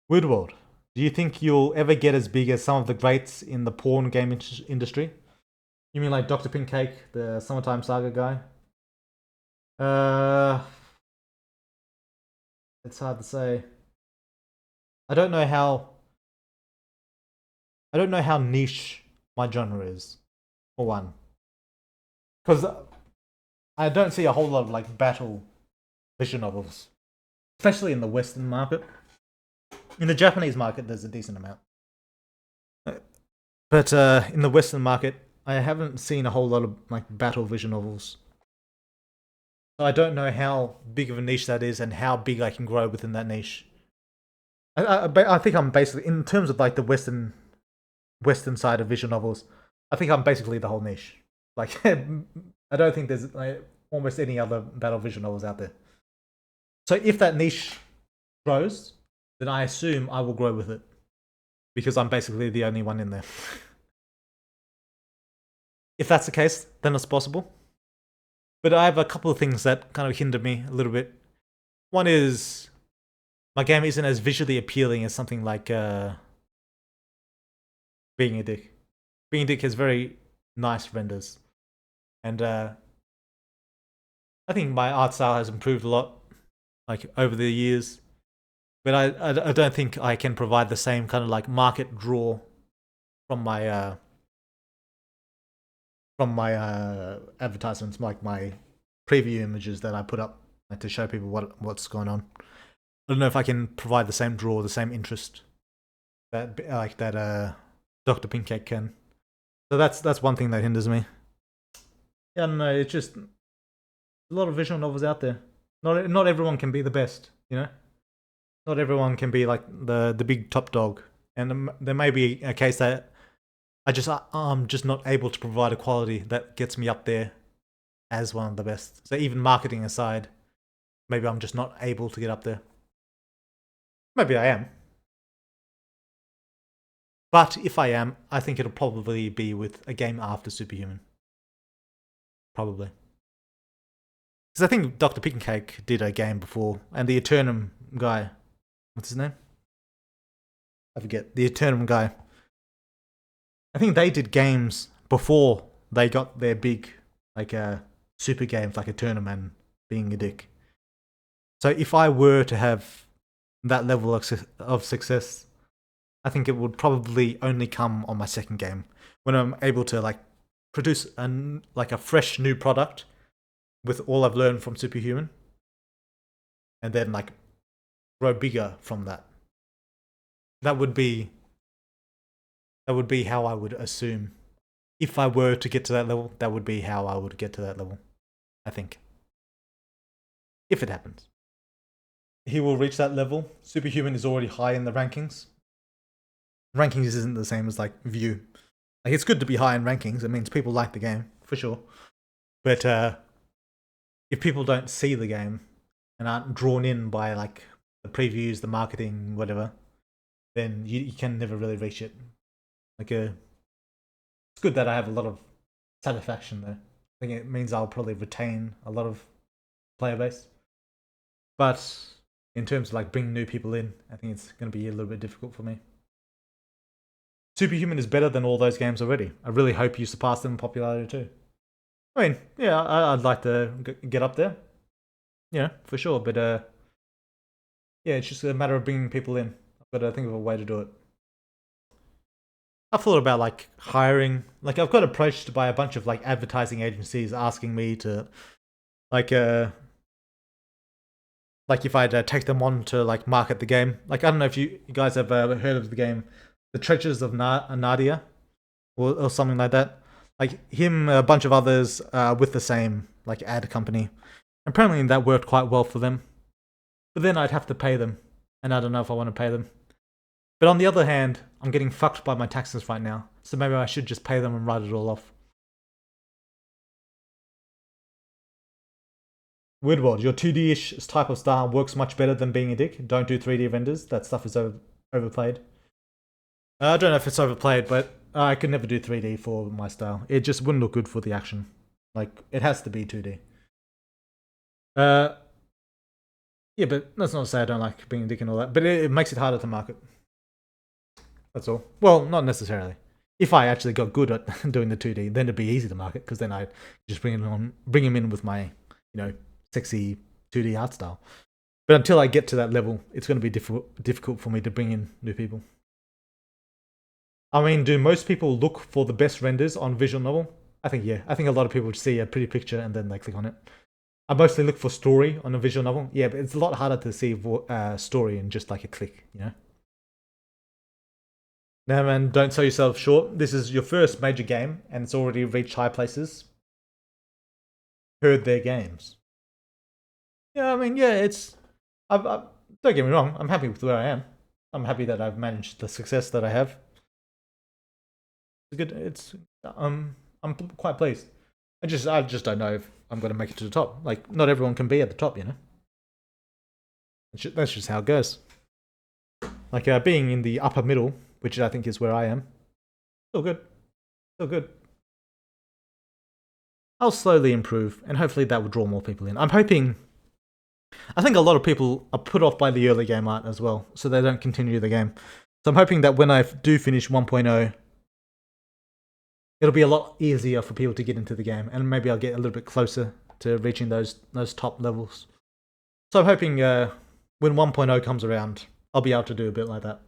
Woodward, do you think you'll ever get as big as some of the greats in the porn game industry? You mean like Dr. Pinkcake, the Summertime Saga guy? Uh, it's hard to say. I don't know how. I don't know how niche my genre is. For one, because I don't see a whole lot of like battle visual novels, especially in the Western market. In the Japanese market, there's a decent amount, but in the Western market, I haven't seen a whole lot of like battle visual novels. So I don't know how big of a niche that is and how big I can grow within that niche. I think I'm basically in terms of like the Western side of visual novels. I think I'm basically the whole niche. Like I don't think there's like, almost any other battle visual novels out there. So if that niche grows, then I assume I will grow with it because I'm basically the only one in there. If that's the case, then it's possible. But I have a couple of things that kind of hinder me a little bit. One is my game isn't as visually appealing as something like Being a Dick. Being a Dick has very nice renders, and I think my art style has improved a lot, like over the years. But I don't think I can provide the same kind of like market draw from my advertisements, like my preview images that I put up to show people what's going on. I don't know if I can provide the same draw, the same interest that Dr. Pinkcake can. So that's one thing that hinders me. Yeah, I don't know. It's just a lot of visual novels out there. Not everyone can be the best, you know. Not everyone can be like the big top dog, and there may be a case that I'm just not able to provide a quality that gets me up there as one of the best. So even marketing aside, maybe I'm just not able to get up there. Maybe I am. But if I am, I think it'll probably be with a game after Superhuman. Probably. Because I think Dr. Pick'n'Cake did a game before, and the Eternum guy, what's his name? I forget. The Eternum guy. I think they did games before they got their big, like, super games like Eternum and Being a Dick. So if I were to have that level of success, I think it would probably only come on my second game when I'm able to like produce like a fresh new product with all I've learned from Superhuman, and then like grow bigger from that. That would be how I would assume if I were to get to that level. That would be how I would get to that level. I think if it happens, he will reach that level. Superhuman is already high in the rankings. Rankings isn't the same as like view. Like it's good to be high in rankings. It means people like the game for sure. But if people don't see the game and aren't drawn in by like the previews, the marketing, whatever, then you can never really reach it. Like it's good that I have a lot of satisfaction there. I think it means I'll probably retain a lot of player base. But in terms of like bringing new people in, I think it's going to be a little bit difficult for me. Superhuman is better than all those games already. I really hope you surpass them in popularity too. I mean, yeah, I'd like to get up there. Yeah, for sure. But yeah, it's just a matter of bringing people in. I've got to think of a way to do it. I've thought about like hiring. Like I've got approached by a bunch of like advertising agencies asking me to like like if I'd take them on to like market the game. Like I don't know if you guys have heard of the game, The Treasures of Nadia, or something like that. Like him, a bunch of others with the same like ad company. Apparently that worked quite well for them. But then I'd have to pay them, and I don't know if I want to pay them. But on the other hand, I'm getting fucked by my taxes right now, so maybe I should just pay them and write it all off. Weirdwad, your 2D-ish type of style works much better than Being a Dick. Don't do 3D renders. That stuff is overplayed. I don't know if it's overplayed, but I could never do 3D for my style. It just wouldn't look good for the action. Like, it has to be 2D. Uh, Yeah, but that's not to say I don't like being a dick and all that. But it makes it harder to market. That's all. Well, not necessarily. If I actually got good at doing the 2D, then it'd be easy to market because then I just bring him in with my, sexy 2D art style. But until I get to that level, it's going to be difficult for me to bring in new people. I mean, do most people look for the best renders on visual novel? I think yeah. I think a lot of people see a pretty picture and then they click on it. I mostly look for story on a visual novel. Yeah, but it's a lot harder to see story in just like a click, No, man, don't sell yourself short. This is your first major game, and it's already reached high places. Heard their games. Yeah, I mean, yeah, it's. Don't get me wrong. I'm happy with where I am. I'm happy that I've managed the success that I have. It's good. I'm quite pleased. I just don't know if I'm going to make it to the top. Like, not everyone can be at the top, That's just how it goes. Like being in the upper middle, which I think is where I am. Still good. Still good. I'll slowly improve, and hopefully that will draw more people in. I think a lot of people are put off by the early game art as well, so they don't continue the game. So I'm hoping that when I do finish 1.0, it'll be a lot easier for people to get into the game, and maybe I'll get a little bit closer to reaching those top levels. So I'm hoping when 1.0 comes around, I'll be able to do a bit like that.